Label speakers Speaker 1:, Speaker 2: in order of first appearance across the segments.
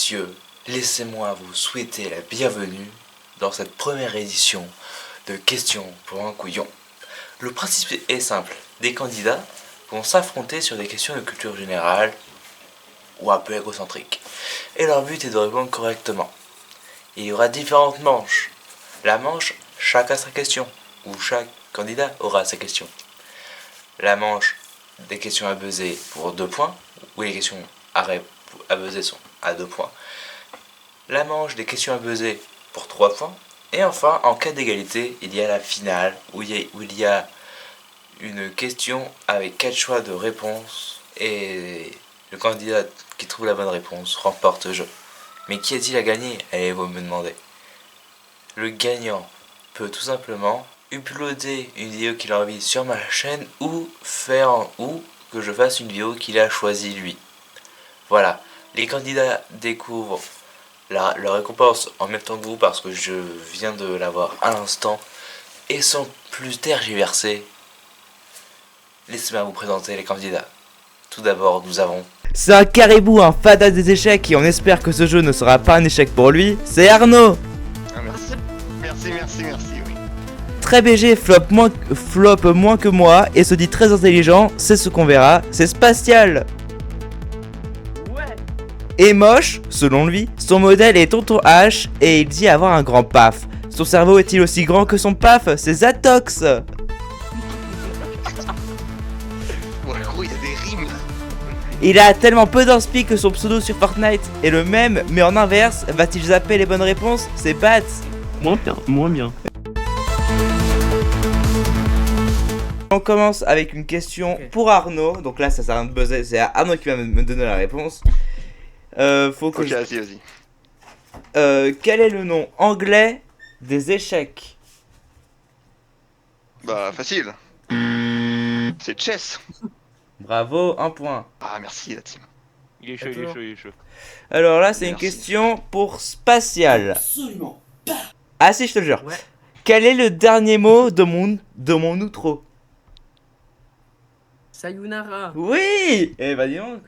Speaker 1: messieurs, laissez-moi vous souhaiter la bienvenue dans cette première édition de Questions pour un couillon. Le principe est simple, des candidats vont s'affronter sur des questions de culture générale ou un peu égocentriques. Et leur but est de répondre correctement. Il y aura différentes manches. La manche, chacun sa question, ou chaque candidat aura sa question. La manche des questions à buzzer pour 2 points, où les questions à buzzer sont à 2 points. La manche des questions à buzzer pour 3 points. Et enfin, en cas d'égalité, il y a la finale, où il y a une question avec 4 choix de réponse. Et le candidat qui trouve la bonne réponse remporte le jeu. Mais qui a-t-il à gagner? Allez-vous me demander. Le gagnant peut tout simplement uploader une vidéo qu'il a envie sur ma chaîne ou que je fasse une vidéo qu'il a choisie lui. Voilà, les candidats découvrent leur récompense en même temps que vous parce que je viens de l'avoir à l'instant. Et sans plus tergiverser, laissez-moi vous présenter les candidats. Tout d'abord, nous avons...
Speaker 2: C'est un caribou, un fada des échecs et on espère que ce jeu ne sera pas un échec pour lui. C'est Arnaud.
Speaker 3: Ah, merci, oui.
Speaker 2: Très BG, flop moins que moi et se dit très intelligent, c'est ce qu'on verra. C'est Spatial.
Speaker 4: Ouais.
Speaker 2: Et moche, selon lui, son modèle est Tonton H et il dit avoir un grand paf. Son cerveau est-il aussi grand que son paf? C'est Zatox.
Speaker 3: Bon, gros, il y a des rimes.
Speaker 2: Il a tellement peu d'inspi que son pseudo sur Fortnite est le même, mais en inverse, va-t-il zapper les bonnes réponses? C'est Bats.
Speaker 4: Moins bien.
Speaker 2: On commence avec une question pour Arnaud. Donc là, ça sert à rien de buzzer, c'est Arnaud qui va me donner la réponse. Faut que
Speaker 3: Ok, vas-y.
Speaker 2: quel est le nom anglais des échecs?
Speaker 3: Bah, facile. C'est chess.
Speaker 2: Bravo, un point.
Speaker 3: Ah, merci la team.
Speaker 4: Il est chaud.
Speaker 2: Alors là, c'est une
Speaker 3: Merci.
Speaker 2: question pour Spatial.
Speaker 5: Absolument.
Speaker 2: Ah si, je te le jure.
Speaker 4: Ouais.
Speaker 2: Quel est le dernier mot de mon outro?
Speaker 4: Sayonara.
Speaker 2: Oui. Eh bah dis donc.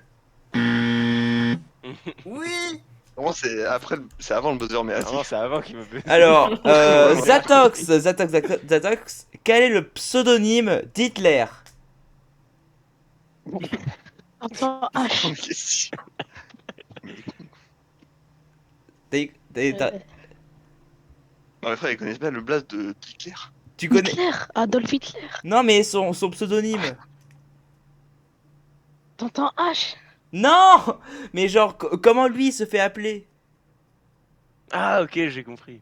Speaker 4: Oui.
Speaker 3: Bon, c'est avant le buzzer, mais vas-y.
Speaker 4: Non, c'est avant qu'il me buzz.
Speaker 2: Alors, Zatox, quel est le pseudonyme d'Hitler?
Speaker 6: Enfin, H.
Speaker 3: Bonne question. Non, mais frère, ils connaissent bien le blast de Hitler.
Speaker 2: Tu connais?
Speaker 6: Hitler, Adolf Hitler.
Speaker 2: Non, mais son pseudonyme.
Speaker 6: T'entends H?
Speaker 2: Non. Mais genre, comment lui il se fait appeler?
Speaker 4: Ah, ok, j'ai compris.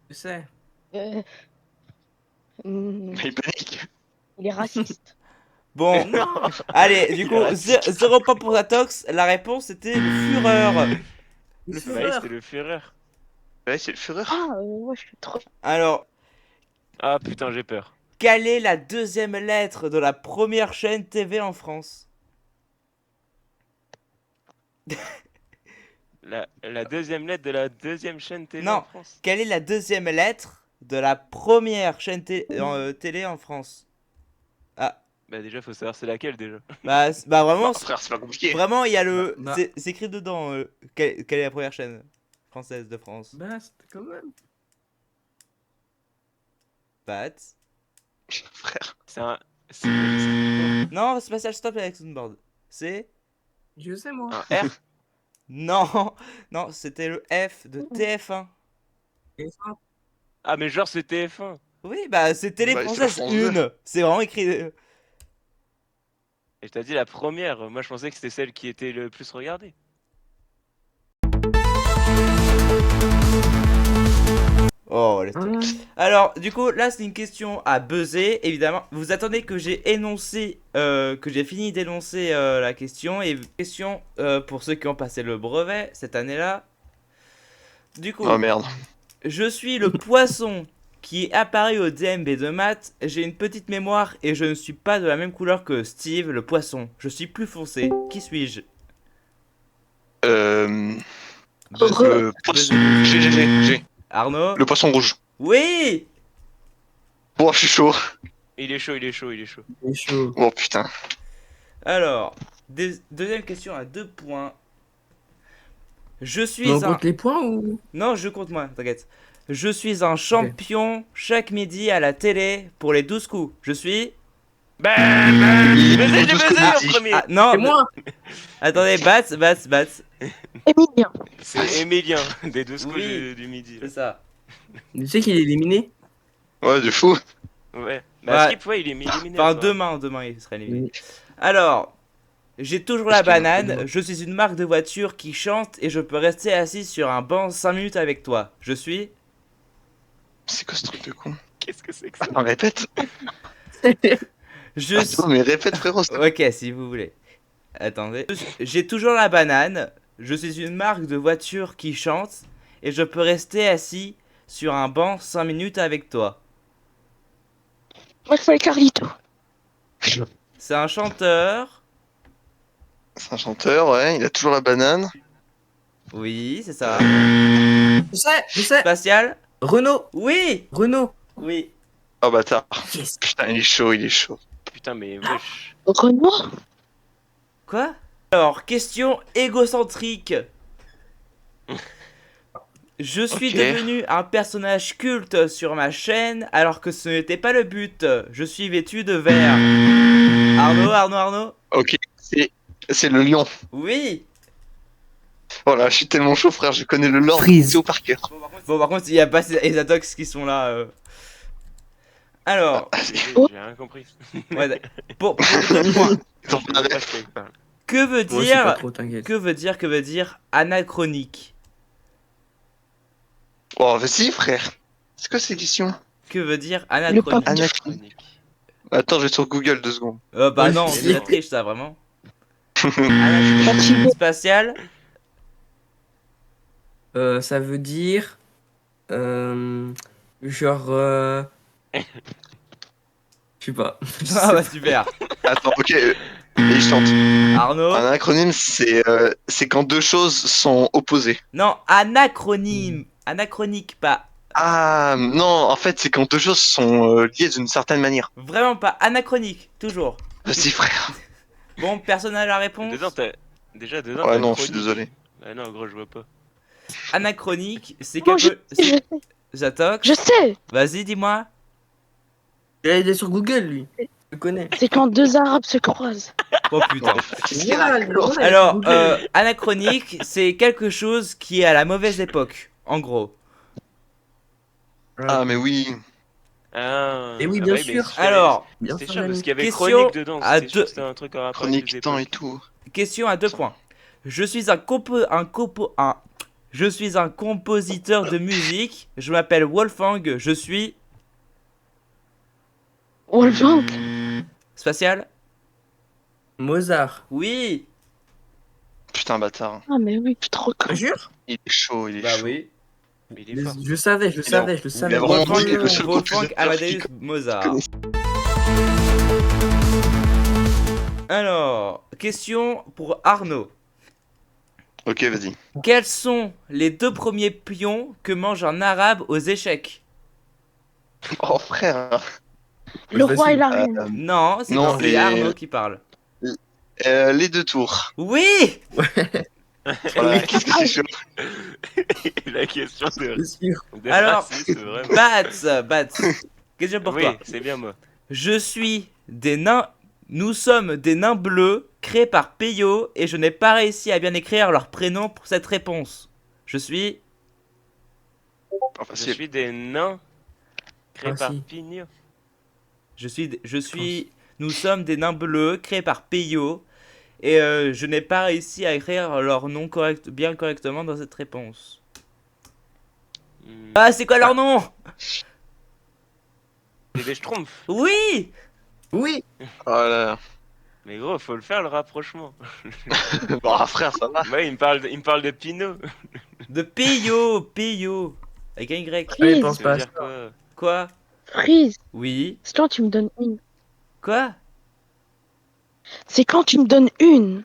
Speaker 7: Je sais.
Speaker 6: Euh... hmm,
Speaker 3: Mais il panique.
Speaker 6: il est raciste.
Speaker 2: Bon, allez, du coup, 0 point pour Zatox. La réponse c'était le Führer.
Speaker 7: Le
Speaker 4: Bah oui,
Speaker 7: Führer.
Speaker 4: c'était le Führer.
Speaker 3: Ouais, c'est le Führer.
Speaker 6: Ah, ouais, je suis trop.
Speaker 2: Alors,
Speaker 4: Ah putain, j'ai peur.
Speaker 2: quelle est la deuxième lettre de la première chaîne TV en France?
Speaker 4: La deuxième lettre de la deuxième chaîne télé
Speaker 2: Non.
Speaker 4: en France.
Speaker 2: Quelle est la deuxième lettre de la première chaîne télé en France? Ah,
Speaker 4: Bah déjà, faut savoir c'est laquelle déjà.
Speaker 2: bah vraiment,
Speaker 3: Bah, frère, c'est pas compliqué.
Speaker 2: vraiment, il y a le...
Speaker 7: Bah.
Speaker 2: C'est écrit dedans, quelle est la première chaîne française de France?
Speaker 7: Bah, c'était quand même.
Speaker 2: Pat.
Speaker 3: Frère.
Speaker 4: C'est un.
Speaker 2: Non, Spatial Stop avec Soundboard. C'est...
Speaker 7: Je sais, moi.
Speaker 4: Un R.
Speaker 2: Non, non, c'était le F de TF1.
Speaker 7: Et ça,
Speaker 4: Ah, mais genre c'est TF1.
Speaker 2: Oui, bah c'est Télé
Speaker 3: Bah, c'est la
Speaker 2: Française
Speaker 3: France 2.
Speaker 2: 1. C'est vraiment écrit...
Speaker 4: Et je t'ai dit la première. Moi, je pensais que c'était celle qui était le plus regardée.
Speaker 2: Oh, laisse
Speaker 7: hein.
Speaker 2: Alors, du coup, là, c'est une question à buzzer, évidemment. Vous attendez que j'ai énoncé, que j'ai fini d'énoncer la question. Et question pour ceux qui ont passé le brevet cette année-là. Du coup,
Speaker 3: Oh merde.
Speaker 2: je suis le poisson qui est apparu au DMB de maths. J'ai une petite mémoire et je ne suis pas de la même couleur que Steve, le poisson. Je suis plus foncé. Qui suis-je?
Speaker 3: Le poisson. J'ai.
Speaker 2: Arnaud?
Speaker 3: Le poisson rouge.
Speaker 2: Oui!
Speaker 3: Oh, je suis chaud.
Speaker 4: Il est chaud.
Speaker 7: Il est chaud.
Speaker 3: Oh putain.
Speaker 2: Alors, deuxième question à 2 points. Je suis
Speaker 7: Mais on
Speaker 2: un...
Speaker 7: compte les points ou?
Speaker 2: Non, je compte moi, t'inquiète. Je suis un champion chaque midi à la télé pour les 12 coups. Je suis...
Speaker 4: J'ai baisé en
Speaker 3: Dis.
Speaker 4: premier.
Speaker 2: Ah, non,
Speaker 7: C'est moi.
Speaker 2: attendez, Bats.
Speaker 6: Emilien.
Speaker 4: C'est Emilien, des 12 coups
Speaker 2: Oui.
Speaker 4: du midi.
Speaker 2: C'est ça.
Speaker 7: Tu sais qu'il est éliminé?
Speaker 3: Ouais, de fou.
Speaker 4: Ouais.
Speaker 2: Ouais.
Speaker 4: Bah, Skip, ouais, il est éliminé.
Speaker 2: Enfin,
Speaker 4: toi.
Speaker 2: demain, il sera éliminé. Alors, j'ai toujours la banane. Je suis une marque de voiture qui chante et je peux rester assis sur un banc 5 minutes avec toi. Je suis...
Speaker 3: C'est quoi ce truc de con?
Speaker 4: Qu'est-ce que c'est que ça?
Speaker 3: Attends, répète.
Speaker 2: Je suis...
Speaker 3: Attends, mais répète, frérot. s'il te plaît.
Speaker 2: Ok, si vous voulez. Attendez. J'ai toujours la banane. Je suis une marque de voiture qui chante et je peux rester assis sur un banc 5 minutes avec toi.
Speaker 6: Moi, je fais Carlito.
Speaker 2: C'est un chanteur.
Speaker 3: C'est un chanteur, ouais. Il a toujours la banane.
Speaker 2: Oui, c'est ça.
Speaker 7: Je sais.
Speaker 2: Spatial.
Speaker 7: Renault.
Speaker 2: Oui.
Speaker 7: Renault.
Speaker 2: Oui.
Speaker 3: Oh bâtard.
Speaker 7: Yes.
Speaker 3: Putain, il est chaud, il est chaud.
Speaker 4: Putain, mais wesh.
Speaker 6: Renoir.
Speaker 2: Quoi? Alors, question égocentrique. Je suis
Speaker 3: Ok.
Speaker 2: devenu un personnage culte sur ma chaîne alors que ce n'était pas le but. Je suis vêtu de vert. Arnaud.
Speaker 3: Ok, c'est le lion.
Speaker 2: Oui.
Speaker 3: Voilà, je suis tellement chaud, frère. Je connais le lore
Speaker 7: Freeze.
Speaker 3: Théo par cœur.
Speaker 2: Bon, par contre, il n'y a pas les Atox qui sont là. Alors,
Speaker 4: J'ai rien compris.
Speaker 2: ouais, pour 2 points.
Speaker 3: Ils ont
Speaker 4: Je sais
Speaker 3: pas
Speaker 4: même
Speaker 3: de-
Speaker 4: pas ce qu'elle parle.
Speaker 2: Que veut
Speaker 7: Moi aussi, pas
Speaker 2: dire,
Speaker 7: trop, t'inquiète.
Speaker 2: que veut dire anachronique?
Speaker 3: Oh, vas-y, frère. C'est quoi ces questions?
Speaker 2: Que veut dire
Speaker 6: Le
Speaker 2: anachronique?
Speaker 6: pape.
Speaker 4: Anachronique.
Speaker 3: Attends, je vais sur Google 2 secondes.
Speaker 2: Bah
Speaker 7: Ouais,
Speaker 2: non,
Speaker 7: c'est-
Speaker 2: c'est la triche ça, vraiment. Anachronique.
Speaker 6: Fatigué.
Speaker 2: Spatial.
Speaker 7: Ça veut dire. Genre. Je sais pas.
Speaker 2: Ah bah super.
Speaker 3: Attends, ok. Et je tente.
Speaker 2: Arnaud.
Speaker 3: Un acronyme, c'est quand deux choses sont opposées.
Speaker 2: Non, anacronyme. Anachronique, pas.
Speaker 3: Ah, non, en fait, c'est quand deux choses sont liées d'une certaine manière.
Speaker 2: Vraiment pas. Anachronique, toujours.
Speaker 3: Vas-y, frère.
Speaker 2: Bon, personne n'a la réponse.
Speaker 4: Dedans, t'as. Déjà, dedans,
Speaker 3: Ouais,
Speaker 4: t'as
Speaker 3: non, je suis
Speaker 4: chronique.
Speaker 3: désolé.
Speaker 4: Ah non, gros, je vois pas.
Speaker 2: Anachronique, c'est
Speaker 6: Moi,
Speaker 2: quelque...
Speaker 6: je sais.
Speaker 2: Zatox.
Speaker 6: Je sais.
Speaker 2: Vas-y, dis-moi.
Speaker 7: Il est sur Google, lui. Je connais.
Speaker 6: C'est quand deux Arabes se croisent.
Speaker 2: Oh putain.
Speaker 3: Qu'est-ce qu'il
Speaker 7: Voilà,
Speaker 3: raconte
Speaker 7: ouais,
Speaker 2: Alors,
Speaker 7: Google.
Speaker 2: anachronique, c'est quelque chose qui est à la mauvaise époque, en gros.
Speaker 3: Ah, mais oui.
Speaker 4: Ah.
Speaker 7: Et oui,
Speaker 4: ah
Speaker 7: bien
Speaker 4: bah mais
Speaker 7: sûr.
Speaker 4: c'était-
Speaker 2: Alors,
Speaker 7: Bien
Speaker 4: C'était
Speaker 7: sûr,
Speaker 4: sûr parce
Speaker 7: Jamy.
Speaker 4: qu'il y avait
Speaker 2: Question
Speaker 4: chronique dedans.
Speaker 2: à
Speaker 4: C'était sûr
Speaker 2: deux-
Speaker 4: que c'était un truc en rapport avec
Speaker 3: Chronique
Speaker 4: les
Speaker 3: temps et
Speaker 4: époques.
Speaker 3: tout.
Speaker 2: question à 2 points. Je suis Je suis un compositeur de musique. Je m'appelle Wolfgang. Je suis
Speaker 6: Wolfgang.
Speaker 2: spatial.
Speaker 7: Mozart.
Speaker 2: Oui.
Speaker 3: Putain, bâtard.
Speaker 6: Ah, mais oui, je suis trop con.
Speaker 7: Je jure?
Speaker 3: Il est chaud, il est
Speaker 2: Bah
Speaker 3: chaud.
Speaker 2: oui.
Speaker 4: Mais il est fort.
Speaker 7: Je savais, je savais.
Speaker 3: Il a vraiment dit le seul
Speaker 2: Wolfgang
Speaker 3: compositeur
Speaker 2: Amadeus
Speaker 3: qui
Speaker 2: Mozart.
Speaker 3: connaît.
Speaker 2: Alors, question pour Arnaud.
Speaker 3: Ok, vas-y.
Speaker 2: Quels sont les 2 premiers pions que mange un arabe aux échecs?
Speaker 3: Oh, frère.
Speaker 6: Le roi et la reine.
Speaker 2: Non,
Speaker 3: Non,
Speaker 2: c'est
Speaker 3: les-
Speaker 2: Arnaud qui parle.
Speaker 3: Les deux tours.
Speaker 2: Oui.
Speaker 3: Voilà, qu'est-ce que c'est chaud.
Speaker 4: La question de.
Speaker 7: C'est sûr.
Speaker 4: de
Speaker 2: Alors,
Speaker 4: racisme, vraiment.
Speaker 2: Bats. Question pour
Speaker 4: Oui,
Speaker 2: toi.
Speaker 4: c'est bien moi.
Speaker 2: Je suis des nains. Nous sommes des nains bleus créés par Peyo et je n'ai pas réussi à bien écrire leur prénom pour cette réponse. Je suis.
Speaker 3: Pas
Speaker 4: Je
Speaker 3: facile.
Speaker 4: suis des nains créés
Speaker 7: Ah,
Speaker 4: par
Speaker 7: si.
Speaker 4: Pigno.
Speaker 2: Je suis. Nous sommes des nains bleus créés par Peyo et je n'ai pas réussi à écrire leur nom bien correctement dans cette réponse.
Speaker 4: Hmm.
Speaker 2: Ah, c'est quoi leur nom?
Speaker 4: C'est des schtroumpfs.
Speaker 2: Oui.
Speaker 7: Oui.
Speaker 3: Oh là
Speaker 4: Mais gros, faut le faire le rapprochement.
Speaker 3: là. Bon, frère, ça va.
Speaker 4: Ouais, il me parle de Pinot.
Speaker 2: De Peyo. Avec un Y.
Speaker 7: Allez,
Speaker 6: Freeze.
Speaker 7: pense
Speaker 4: Ça
Speaker 7: pas
Speaker 4: veut
Speaker 7: à
Speaker 4: dire
Speaker 7: ça.
Speaker 4: quoi?
Speaker 2: Quoi?
Speaker 6: Freeze.
Speaker 2: Oui.
Speaker 6: C'est quand tu me donnes une.
Speaker 2: Quoi?
Speaker 6: C'est quand tu me donnes une.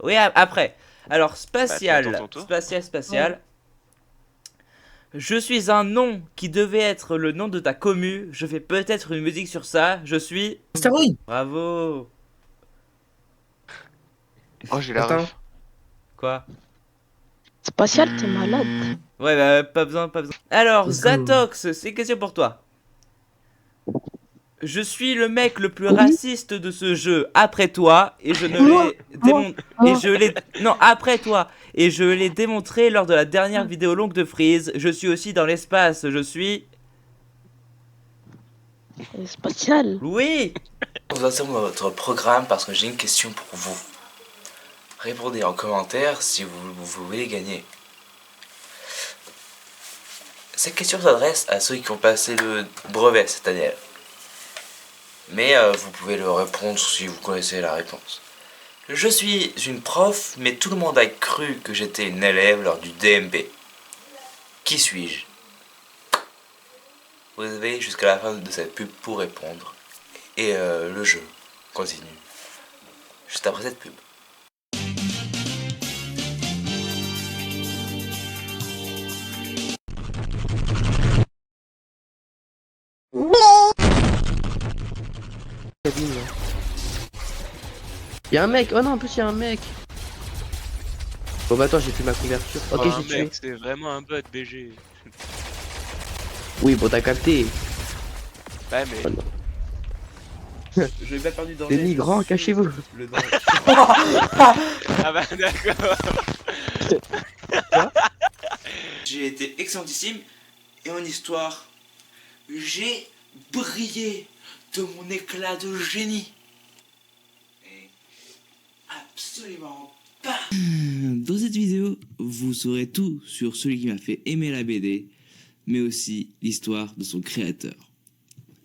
Speaker 2: Oui, après. Alors, spatial.
Speaker 4: Bah, attends ton tour.
Speaker 2: Spatial. Je suis un nom qui devait être le nom de ta commu. Je fais peut-être une musique sur ça. Je suis.
Speaker 7: Stéroïde.
Speaker 2: Bravo.
Speaker 3: Oh, j'ai la
Speaker 7: Attends.
Speaker 3: ref.
Speaker 2: Quoi?
Speaker 6: Spatial, t'es malade.
Speaker 2: Ouais, bah, pas besoin, pas besoin. Alors,
Speaker 7: Let's go.
Speaker 2: Zatox, c'est une question pour toi. Je suis le mec le plus
Speaker 6: Oui.
Speaker 2: raciste de ce jeu après toi et je ne
Speaker 6: Moi,
Speaker 2: l'ai démontré et
Speaker 6: moi.
Speaker 2: je l'ai non après toi et je l'ai démontré lors de la dernière vidéo longue de Freeze. Je suis aussi dans l'espace. Je suis
Speaker 6: Spatial.
Speaker 2: oui.
Speaker 1: Vous interrompre votre programme parce que j'ai une question pour vous. Répondez en commentaire si vous voulez gagner. Cette question s'adresse à ceux qui ont passé le brevet cette année. Mais vous pouvez le répondre si vous connaissez la réponse. Je suis une prof, mais tout le monde a cru que j'étais une élève lors du DMP. Qui suis-je? Vous avez jusqu'à la fin de cette pub pour répondre. Et le jeu continue. Juste après cette pub.
Speaker 7: Cabine. Y'a un mec. Oh non, en plus, y'a un mec. Bon, bah attends, j'ai fait ma couverture. Ok,
Speaker 4: Oh,
Speaker 7: j'ai tué.
Speaker 4: mec, c'est vraiment un bot BG.
Speaker 7: Oui, bon, t'as capté.
Speaker 4: Ouais, mais.
Speaker 7: Oh non.
Speaker 2: Je l'ai pas perdu dans
Speaker 7: Denis, grand, cachez-vous.
Speaker 2: le danger.
Speaker 4: Ah bah d'accord.
Speaker 1: J'ai été excellentissime et en histoire, j'ai brillé de mon éclat de génie. Et absolument pas.
Speaker 5: Dans cette vidéo, vous saurez tout sur celui qui m'a fait aimer la BD, mais aussi l'histoire de son créateur.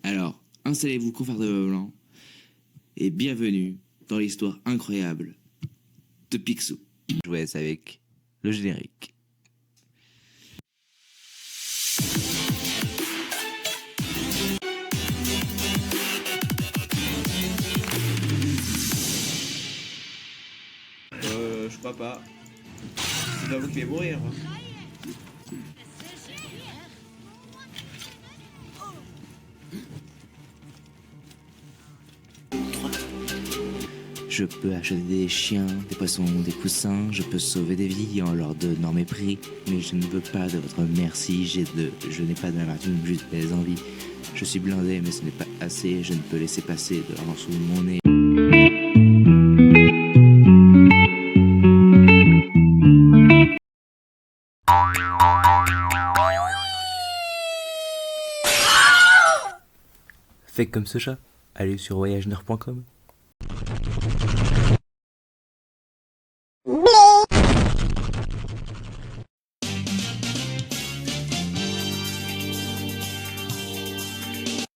Speaker 5: Alors, installez-vous confortablement et bienvenue dans l'histoire incroyable de Picsou. Je vous laisse avec le générique. Je crois pas. C'est pas vous qui allez mourir. Je peux acheter des chiens, des poissons, des coussins, je peux sauver des vies en leur donnant mes prix, mais je ne veux pas de votre merci, je n'ai pas d'amertume, juste des envies. Je suis blindé, mais ce n'est pas assez, je ne peux laisser passer de l'argent sous mon nez. Faites comme ce chat, allez sur voyageneur.com.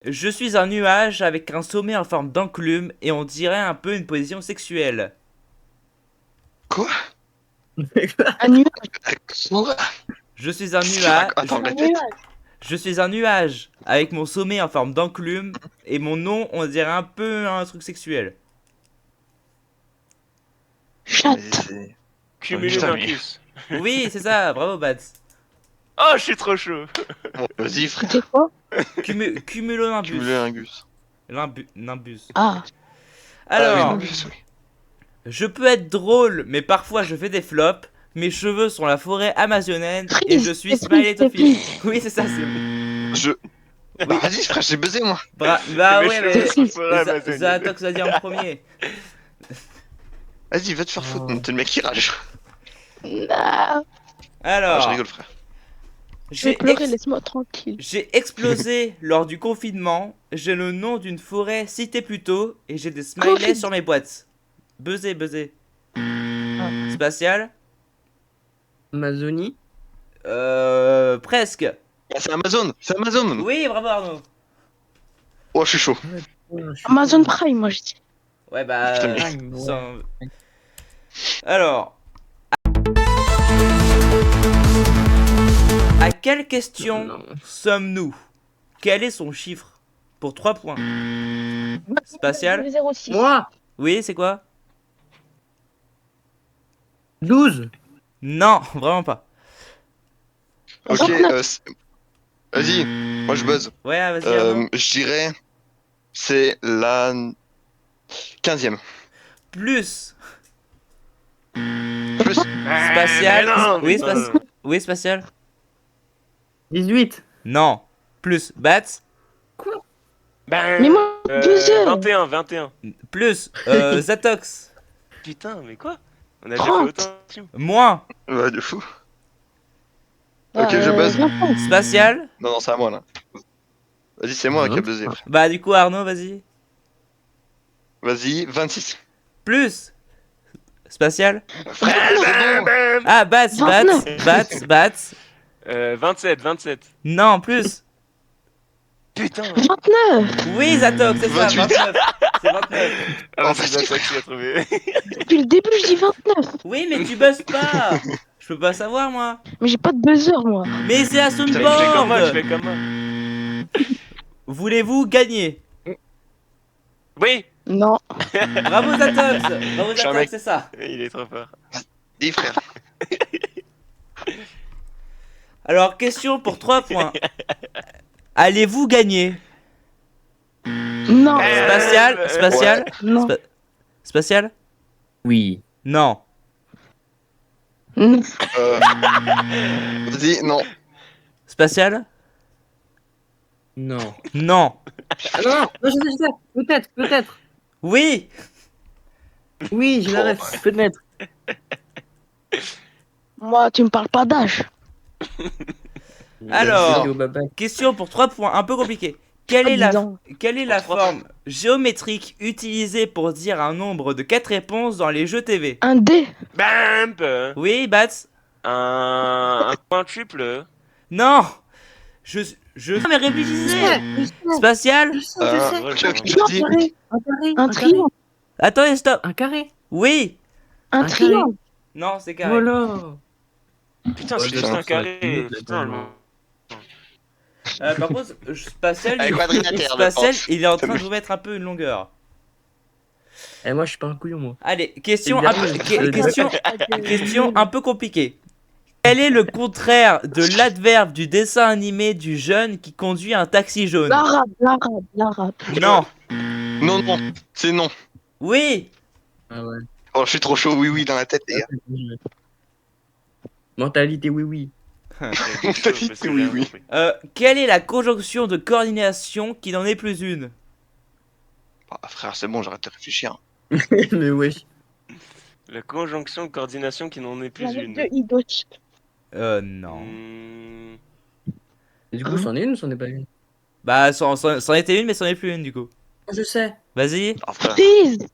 Speaker 2: Je suis un nuage avec un sommet en forme d'enclume et on dirait un peu une position sexuelle.
Speaker 3: Quoi?
Speaker 6: Un nuage.
Speaker 3: Quoi?
Speaker 2: Je suis un nuage.
Speaker 3: Attends, la
Speaker 6: Un
Speaker 3: tête.
Speaker 6: nuage.
Speaker 2: Je suis un nuage avec mon sommet en forme d'enclume et mon nom on dirait un peu un truc sexuel.
Speaker 6: Chatte.
Speaker 4: Cumulé
Speaker 3: Putain,
Speaker 4: d'un
Speaker 3: mais-
Speaker 4: kiss.
Speaker 2: Oui, c'est ça, bravo Bats.
Speaker 4: Oh, je suis trop chaud.
Speaker 3: Bon, vas-y, frère.
Speaker 6: C'est quoi?
Speaker 2: Cumulonimbus.
Speaker 3: Cumuler un gus.
Speaker 2: Nimbus.
Speaker 6: Ah.
Speaker 2: Alors,
Speaker 3: Ah, oui, Nimbus, oui.
Speaker 2: je peux être drôle, mais parfois je fais des flops. Mes cheveux sont la forêt amazonienne et je suis
Speaker 6: Freeze, Freeze,
Speaker 2: Smiley
Speaker 6: Freeze.
Speaker 2: Oui, c'est ça, c'est
Speaker 3: Je. Bah, vas-y, frère, j'ai buzzé, moi.
Speaker 2: Bah
Speaker 4: Mais
Speaker 2: ouais,
Speaker 4: je
Speaker 2: mais
Speaker 4: fais ça pour la Amazonie.
Speaker 2: Zatox a dit en premier.
Speaker 3: Vas-y, va te faire foutre, t'es le mec qui rage.
Speaker 6: Non.
Speaker 3: Ah, je
Speaker 2: Alors,
Speaker 3: rigole, frère.
Speaker 6: Je vais pleurer, laisse-moi tranquille.
Speaker 2: j'ai explosé lors du confinement. J'ai le nom d'une forêt citée plus tôt et j'ai des smileys
Speaker 6: Covid.
Speaker 2: sur mes boîtes. Buzzer. Spatial.
Speaker 7: Amazonie.
Speaker 2: Presque.
Speaker 3: Ah, c'est Amazon, c'est Amazon.
Speaker 2: Oui, bravo Arnaud.
Speaker 3: Oh, je suis chaud.
Speaker 6: Amazon Prime, moi je dis.
Speaker 2: Ouais, bah.
Speaker 3: Putain, mais-
Speaker 7: Prime, ouais.
Speaker 2: sans- Alors. À quelle question
Speaker 7: Non.
Speaker 2: sommes-nous? Quel est son chiffre? Pour 3 points. Spatial.
Speaker 6: 06.
Speaker 7: Moi
Speaker 2: Oui, c'est quoi?
Speaker 7: 12.
Speaker 2: Non, vraiment pas.
Speaker 3: Ok,
Speaker 6: 29.
Speaker 3: vas-y, moi je buzz.
Speaker 2: Ouais, vas-y. Arnaud.
Speaker 3: Je dirais. C'est la 15e.
Speaker 2: Plus.
Speaker 3: Plus.
Speaker 2: Spatial.
Speaker 4: non,
Speaker 2: Oui,
Speaker 4: putain.
Speaker 2: oui, spatial.
Speaker 7: 18.
Speaker 2: Non. Plus. Bats.
Speaker 4: Ben,
Speaker 6: Mais moi, 2 heures.
Speaker 4: 21, 21.
Speaker 2: Plus. Zatox.
Speaker 4: Putain, mais quoi? On a déjà fait
Speaker 6: 30.
Speaker 4: autant.
Speaker 2: Moins.
Speaker 3: Ouais, de fou. Ok, je buzz.
Speaker 6: 25.
Speaker 2: Spatial.
Speaker 3: Non, non, c'est à moi là. Vas-y, c'est moi qui a buzzé.
Speaker 2: Bah, du coup, Arnaud, vas-y.
Speaker 3: Vas-y, 26.
Speaker 2: Plus. Spatial.
Speaker 3: Frère, c'est bon.
Speaker 2: Ah, Bats, Bats,
Speaker 6: 29.
Speaker 2: Bats, Bats.
Speaker 4: 27, 27.
Speaker 2: Non, plus.
Speaker 4: Putain.
Speaker 6: 29.
Speaker 2: Oui, Zatox, c'est ça,
Speaker 3: 28.
Speaker 2: 29. C'est 29.
Speaker 4: Ah bah
Speaker 3: En
Speaker 4: c'est
Speaker 3: fait,
Speaker 4: Zatox qui a trouvé.
Speaker 6: Depuis le début, je dis 29.
Speaker 2: Oui, mais tu buzzes pas. Je peux pas savoir, moi.
Speaker 6: Mais j'ai pas de buzzer, moi.
Speaker 2: Mais c'est à
Speaker 4: Tu fais comme moi, tu
Speaker 2: Soundboard.
Speaker 4: fais comme moi.
Speaker 2: Voulez-vous gagner?
Speaker 4: Oui.
Speaker 6: Non.
Speaker 2: Bravo, Zatox. Bravo,
Speaker 4: Je suis un
Speaker 2: Zatox,
Speaker 4: mec.
Speaker 2: c'est ça.
Speaker 4: Il est trop fort.
Speaker 3: dis frère.
Speaker 2: Alors, question pour 3 points. Allez-vous gagner?
Speaker 6: Non.
Speaker 2: Spatial, spatial,
Speaker 6: Non.
Speaker 2: spatial?
Speaker 7: Oui.
Speaker 2: Non.
Speaker 6: Non.
Speaker 3: Vas-y, non.
Speaker 2: Spatial?
Speaker 7: Non.
Speaker 2: Non.
Speaker 7: Ah non, non, je sais. Peut-être, peut-être.
Speaker 2: Oui.
Speaker 7: Oui, j'ai la ref. Peut-être.
Speaker 6: Moi, tu me parles pas d'âge.
Speaker 2: Alors,
Speaker 7: C'était au baba.
Speaker 2: question pour 3 points, un peu compliqué. Quelle est la,
Speaker 6: 10 ans.
Speaker 2: quelle est la forme géométrique utilisée pour dire un nombre de 4 réponses dans les jeux TV?
Speaker 6: Un dé.
Speaker 4: Bamp.
Speaker 2: Oui, Bats?
Speaker 4: Un point triple.
Speaker 2: Non. Non, mais réfléchissez. Spatial?
Speaker 3: Vas-y.
Speaker 6: Un triangle.
Speaker 2: Attendez, stop.
Speaker 7: Un carré.
Speaker 2: Oui.
Speaker 6: Un
Speaker 7: Un
Speaker 6: triangle.
Speaker 2: Non, c'est carré.
Speaker 7: Voilà.
Speaker 4: Putain,
Speaker 7: Ouais,
Speaker 4: c'est juste
Speaker 3: putain,
Speaker 4: un carré. Putain,
Speaker 2: Par contre, Spatial,
Speaker 3: Un quadrilatère, je
Speaker 2: Spatial,
Speaker 3: pense.
Speaker 2: il est en train de vous mettre un peu une longueur.
Speaker 7: Eh, moi, je suis pas un couillon, moi.
Speaker 2: Allez, question
Speaker 7: C'est
Speaker 2: un
Speaker 7: bien,
Speaker 2: peu,
Speaker 7: je-
Speaker 2: question un peu compliquée. Quel est le contraire de l'adverbe du dessin animé du jeune qui conduit un taxi jaune?
Speaker 6: L'arabe.
Speaker 2: Non.
Speaker 3: Non, non, c'est non.
Speaker 2: Oui.
Speaker 7: Ah ouais.
Speaker 3: Oh, je suis trop chaud, oui, oui, dans la tête, les gars.
Speaker 7: Mentalité, oui, oui.
Speaker 3: T'as dit que oui, oui.
Speaker 2: Quelle est la conjonction de coordination qui n'en est plus une?
Speaker 3: Ah, frère, c'est bon, j'arrête de réfléchir.
Speaker 7: Mais wesh.
Speaker 4: La conjonction de coordination qui n'en est plus
Speaker 6: Avec
Speaker 4: une.
Speaker 6: 2 idoches.
Speaker 2: Non.
Speaker 4: Hmm.
Speaker 7: Et du coup, c'en est une ou c'en est pas une?
Speaker 2: Bah, c'en était une, mais c'en est plus une du coup.
Speaker 7: Je sais.
Speaker 2: Vas-y.
Speaker 3: Ah, frère.
Speaker 6: Please.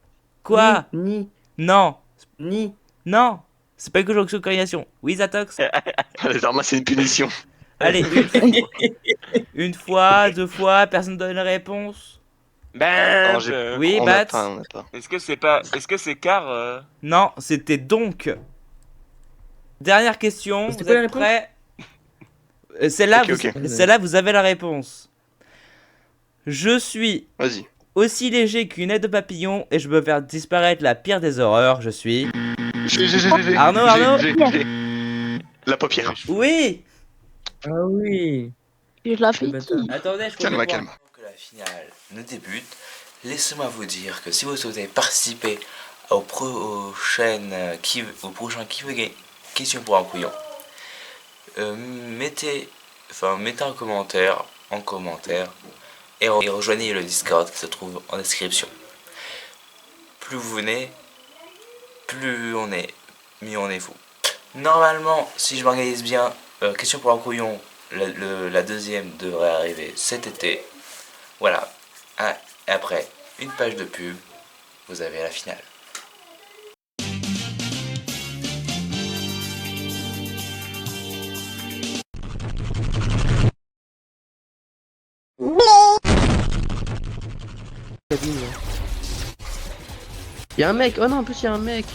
Speaker 2: Quoi?
Speaker 7: Ni.
Speaker 2: Non.
Speaker 7: Ni.
Speaker 2: Non. C'est pas une conjonction de coordination. Oui, Zatox.
Speaker 3: Les armes, c'est une punition.
Speaker 2: Allez, une fois, 2 fois, personne donne la réponse.
Speaker 4: Bamp.
Speaker 2: Oui,
Speaker 3: on
Speaker 2: Bats.
Speaker 3: n'a pas, on n'a pas.
Speaker 4: Est-ce que c'est car
Speaker 2: Non, c'était donc. Dernière question,
Speaker 7: C'était
Speaker 2: vous
Speaker 7: quoi la
Speaker 2: êtes
Speaker 7: réponse
Speaker 2: prêts? Celle-là,
Speaker 3: Ok, ok.
Speaker 2: celle-là, vous avez la réponse. Je suis
Speaker 3: Vas-y.
Speaker 2: aussi léger qu'une aile de papillon et je peux faire disparaître la pire des horreurs. Je suis.
Speaker 3: J'ai.
Speaker 2: Arnaud,
Speaker 3: J'ai. La paupière.
Speaker 2: Oui.
Speaker 7: Ah oui.
Speaker 6: Je la fais
Speaker 7: Le bâtard.
Speaker 6: qui?
Speaker 2: Attendez, je
Speaker 3: Calme,
Speaker 2: compte
Speaker 3: calme.
Speaker 1: Avant que la finale ne débute, laissez-moi vous dire que si vous souhaitez participer au prochain qui veut gagner question pour un couillon, mettez un commentaire et rejoignez le Discord qui se trouve en description. Plus vous venez, plus on est, mieux on est fou. Normalement, si je m'organise bien, question pour un couillon, la deuxième devrait arriver cet été. Voilà. Ah, et après, une page de pub, vous avez la finale.
Speaker 7: Y'a un mec. Oh non, en plus, y'a un mec.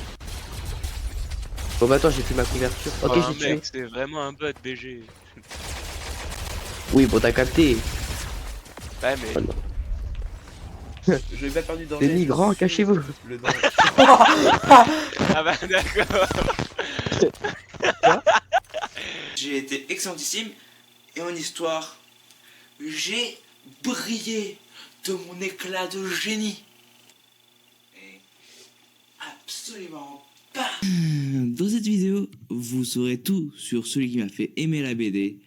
Speaker 7: Bon, bah attends, j'ai fait ma couverture. Ok,
Speaker 4: Oh,
Speaker 7: j'ai tué.
Speaker 4: mec, c'est vraiment un bot BG.
Speaker 7: Oui, bon, t'as capté.
Speaker 4: Ouais, mais.
Speaker 7: Oh non.
Speaker 2: Je vais pas perdu dans
Speaker 7: Les migrants, cachez-vous.
Speaker 2: Le danger.
Speaker 4: Ah bah d'accord.
Speaker 1: J'ai été excellentissime et en histoire, j'ai brillé de mon éclat de génie. Et absolument
Speaker 5: Dans cette vidéo, vous saurez tout sur celui qui m'a fait aimer la BD,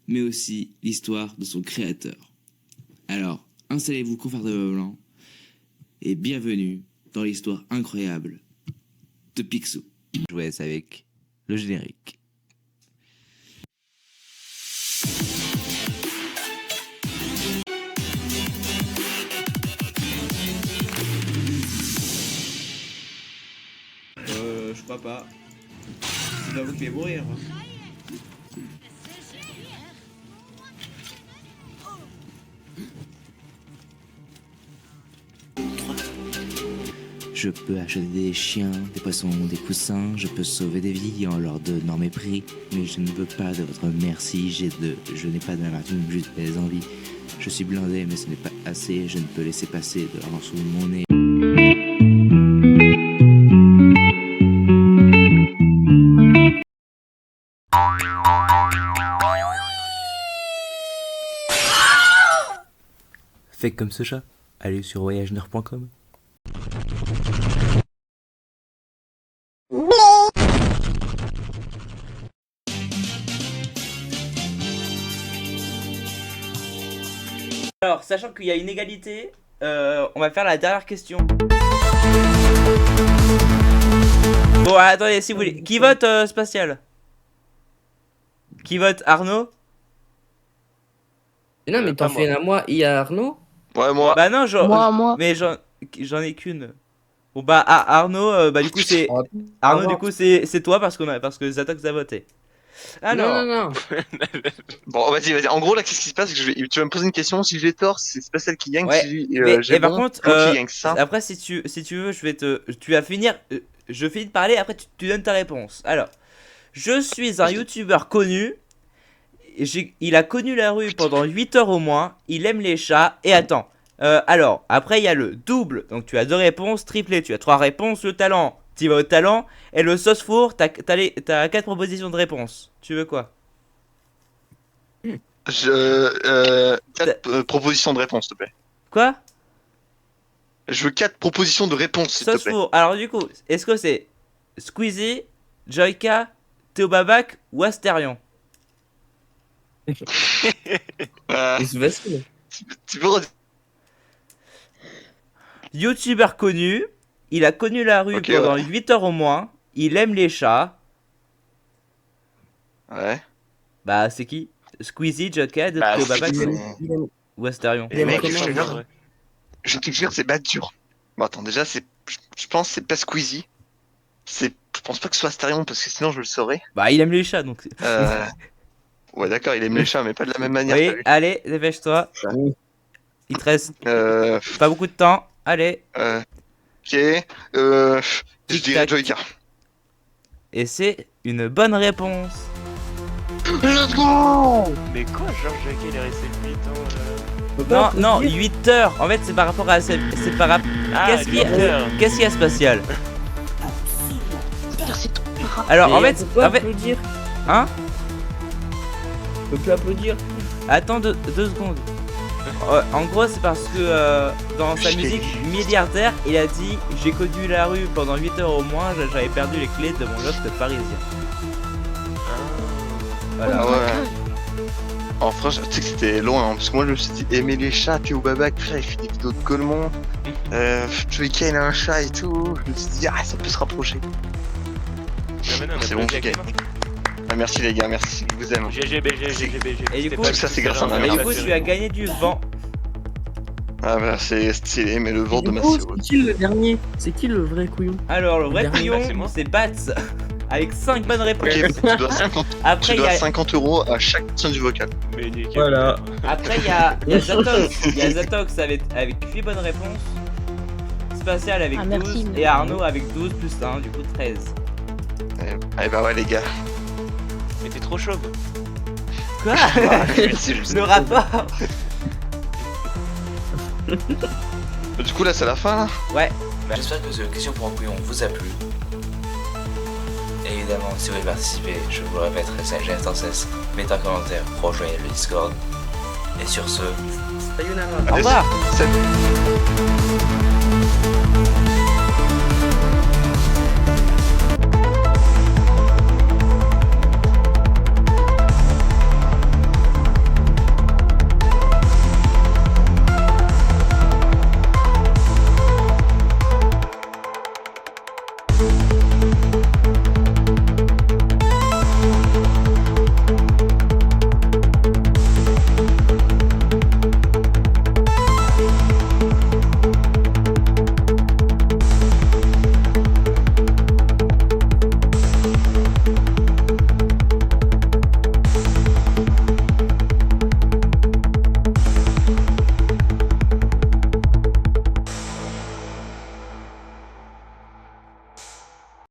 Speaker 5: mais aussi l'histoire de son créateur. Alors, installez-vous confortablement et bienvenue dans l'histoire incroyable de Picsou.
Speaker 2: Je vous laisse avec le générique. Je crois pas. C'est pas vous qui allez mourir. Je peux acheter des chiens, des poissons, des coussins, je peux sauver des vies en leur donnant mes prix, mais je ne veux pas de votre merci, je n'ai pas d'amertume, juste des envies. Je suis blindé, mais ce n'est pas assez, je ne peux laisser passer de l'argent sous mon nez. Faites comme ce chat, allez sur voyageneur.com. Alors, sachant qu'il y a une égalité, on va faire la dernière question. Bon, attendez, si vous voulez. Qui vote spatial? Qui vote Arnaud?
Speaker 7: Non, mais t'en
Speaker 4: pas
Speaker 7: fais une
Speaker 4: moi.
Speaker 7: à moi et à Arnaud.
Speaker 3: Ouais, moi.
Speaker 2: Bah non,
Speaker 6: Moi.
Speaker 2: mais j'en ai qu'une. Bon bah Arnaud, bah du coup c'est
Speaker 7: Oh,
Speaker 2: Arnaud,
Speaker 7: revoir.
Speaker 2: du coup c'est toi parce que Zatox a voté. Alors,
Speaker 7: Non.
Speaker 3: Bon, vas-y. En gros, là, qu'est-ce qui se passe? Tu vas me poser une question. Si j'ai tort, c'est Spatial qui gagne.
Speaker 2: Ouais,
Speaker 3: Si
Speaker 2: mais
Speaker 3: j'ai
Speaker 2: par
Speaker 3: bon,
Speaker 2: contre,
Speaker 3: Flo qui gagne, c'est ça?
Speaker 2: après si tu veux, tu vas finir, je finis de parler, après tu donnes ta réponse. Alors, je suis un youtubeur connu. Il a connu la rue pendant 8 heures au moins. Il aime les chats. Et attends. Alors, après, il y a le double. Donc, tu as 2 réponses. Triplé, tu as 3 réponses. Le talent, tu vas au talent. Et le sauce four, t'as 4 propositions de réponses. Tu veux quoi?
Speaker 3: 4 propositions de réponse, s'il te plaît.
Speaker 2: Quoi?
Speaker 3: Je veux 4 propositions de réponse, s'il te
Speaker 2: Sauce
Speaker 3: plaît.
Speaker 2: four. Alors, du coup, est-ce que c'est Squeezie, Joyka, Théo Babac ou Astérion?
Speaker 7: C'est facile.
Speaker 3: Tu peux redire?
Speaker 2: Youtubeur connu. Il a connu la rue
Speaker 3: Ok,
Speaker 2: pendant
Speaker 3: ouais.
Speaker 2: 8 heures au moins. Il aime les chats.
Speaker 3: Ouais.
Speaker 2: Bah, c'est qui? Squeezie, Joyka,
Speaker 4: Bah,
Speaker 2: Théo
Speaker 4: c'est
Speaker 2: Babac
Speaker 3: qui,
Speaker 2: ou Astérion?
Speaker 3: Et mec,
Speaker 7: comment,
Speaker 3: je te
Speaker 7: moi
Speaker 3: jure, je te jure, c'est pas dur. Bon, attends, déjà, je pense que c'est pas Squeezie. Je pense pas que ce soit Astarion, parce que sinon je le saurais.
Speaker 2: Bah, il aime les chats donc.
Speaker 3: Ouais, d'accord, il aime les chats, mais pas de la même manière.
Speaker 2: Oui,
Speaker 3: t'as vu.
Speaker 2: allez, dépêche-toi. Il te reste
Speaker 3: Euh,
Speaker 2: pas beaucoup de temps. Allez.
Speaker 3: ok. Je dirais
Speaker 2: Tic-tac.
Speaker 3: Joyka.
Speaker 2: Et c'est une bonne réponse.
Speaker 3: Let's go!
Speaker 4: Mais quoi, Georges Jacquet, il est resté 8 ans
Speaker 2: Non, non, 8 heures. En fait, c'est par rapport à. C'est par rapport.
Speaker 4: Ah,
Speaker 2: Qu'est-ce qu'il y a,
Speaker 4: 8 heures.
Speaker 2: qu'est-ce qu'il y a spatial?
Speaker 6: Putain, c'est trop rare.
Speaker 2: Alors, en
Speaker 7: Et
Speaker 2: fait.
Speaker 7: on peut
Speaker 2: En fait.
Speaker 7: applaudir.
Speaker 2: Hein?
Speaker 7: On peut plus applaudir.
Speaker 2: Attends 2 secondes. En gros, c'est parce que dans sa musique milliardaire, il a dit: j'ai connu la rue pendant 8 heures au moins, j'avais perdu les clés de mon loft parisien. Voilà.
Speaker 3: Ah ouais. En franchement, tu sais que c'était loin, hein, parce que moi je me suis dit aimer les chats, Théo Babac, putain, il fait des vidéos de Colmont. Joyka, il a un chat et tout. Je me suis dit, ah, ça peut se rapprocher. C'est bon, ok. Ah, merci les gars, merci, je vous aime.
Speaker 4: GGBG, GGBG.
Speaker 2: Et du coup,
Speaker 3: tout ça, c'est grâce à ma
Speaker 2: Et
Speaker 3: mère.
Speaker 2: du coup, tu as gagné du vent.
Speaker 3: Ah bah c'est stylé, mais le vent de ma
Speaker 7: Oh,
Speaker 3: CO.
Speaker 7: c'est qui le dernier? C'est qui le vrai couillon?
Speaker 2: Alors, le vrai
Speaker 7: Dernier,
Speaker 2: couillon,
Speaker 4: c'est moi.
Speaker 2: c'est Bats. Avec 5 bonnes réponses.
Speaker 3: Ok, tu dois 50,
Speaker 2: Après,
Speaker 3: tu
Speaker 2: il y
Speaker 3: dois
Speaker 2: a
Speaker 3: 50 € à chaque personne du vocal.
Speaker 4: Mais nickel.
Speaker 7: Voilà.
Speaker 2: Après, il y a Zatox. Il y a Zatox avec 8 bonnes réponses. Spatial avec
Speaker 6: Ah,
Speaker 2: 12.
Speaker 6: merci.
Speaker 2: Et Arnaud avec 12 plus 1, du coup 13.
Speaker 3: Eh bah ouais les gars.
Speaker 4: Mais t'es trop chauve.
Speaker 2: Quoi?
Speaker 3: Merci, je sais.
Speaker 2: Le rapport?
Speaker 3: Du coup là c'est la fin là.
Speaker 2: Ouais.
Speaker 1: J'espère que cette question pour un couillon vous a plu. Et évidemment, si vous voulez participer, je vous le répète, restez sans cesse, mettez un commentaire, rejoignez le Discord. Et sur ce,
Speaker 2: Au
Speaker 3: Allez,
Speaker 2: revoir.
Speaker 3: salut.